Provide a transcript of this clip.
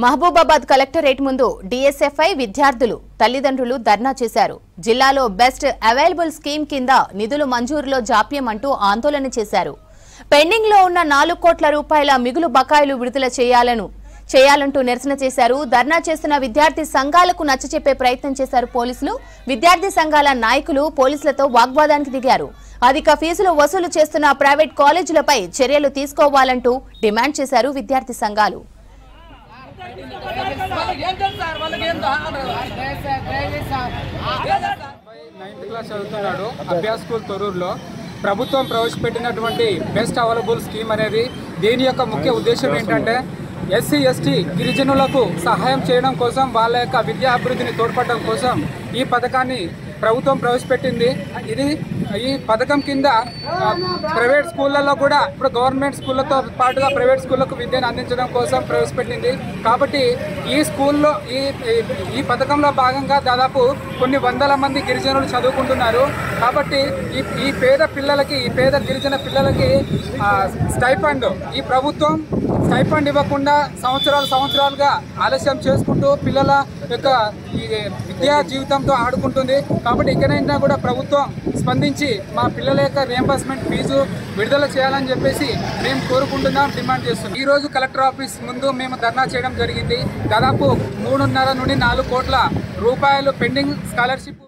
Mahabubabad collectorate ముందు డీఎస్ఎఫ్ఐ విద్యార్థులు తల్లిదండ్రులు ధర్నా చేశారు. జిల్లాలో బెస్ట్ అవైలబుల్ స్కీమ్ కింద నిధులు మంజూరులో జాప్యం అంటూ ఆందోళన చేశారు. పెండింగ్ లో ఉన్న 4 కోట్ల రూపాయల మిగులు బకాయిలు విడుదల చేయాలంటూ నిరసన చేశారు. ధర్నా చేస్తున్న విద్యార్థి సంఘాలకు నచ్చచెప్పే ప్రయత్నం చేశారు పోలీసులు. విద్యార్థి సంఘాల నాయకులు పోలీసులతో వాగ్వాదానికి దిగారు. అధిక ఫీజులు వసూలు చేస్తున్న ప్రైవేట్ కాలేజీలపై చర్యలు తీసుకోవాలంటూ డిమాండ్ చేశారు విద్యార్థి సంఘాలు. 9th క్లాస్ చదువుతున్నాడు. అభ్యాస్ స్కూల్ తొర్రూరులో ప్రభుత్వం ప్రవేశపెట్టినటువంటి బెస్ట్ అవైలబుల్ స్కీమ్ అనేది దీని యొక్క ముఖ్య ఉద్దేశం ఏంటంటే ఎస్సీ ఎస్టీ గిరిజనులకు సహాయం చేయడం కోసం, వాళ్ళ యొక్క విద్యా అభివృద్ధిని తోడ్పడడం కోసం ఈ పథకాన్ని ప్రభుత్వం ప్రవేశపెట్టింది. ఈ పథకం కింద ప్రైవేట్ స్కూళ్ళల్లో కూడా ఇప్పుడు గవర్నమెంట్ స్కూళ్ళతో పాటుగా ప్రైవేట్ స్కూళ్ళకు విద్యను అందించడం కోసం ప్రవేశపెట్టింది. కాబట్టి ఈ స్కూల్లో ఈ పథకంలో భాగంగా దాదాపు కొన్ని వందల మంది గిరిజనులు చదువుకుంటున్నారు. కాబట్టి ఈ పేద గిరిజన పిల్లలకి స్టైఫండ్ ఈ ప్రభుత్వం స్టైఫండ్ ఇవ్వకుండా సంవత్సరాలుగా ఆలస్యం చేసుకుంటూ పిల్లల యొక్క విద్యా జీవితంతో ఆడుకుంటుంది. కాబట్టి ఇకనైనా కూడా ప్రభుత్వం స్పందించి మా పిల్లల యొక్క రియంబర్స్మెంట్ ఫీజు విడుదల చేయాలని చెప్పేసి మేము కోరుకుంటున్నాం, డిమాండ్ చేస్తున్నాం. ఈరోజు కలెక్టర్ ఆఫీస్ ముందు మేము ధర్నా చేయడం జరిగింది. దాదాపు 3.5 నుండి 4 కోట్ల రూపాయలు పెండింగ్ స్కాలర్షిప్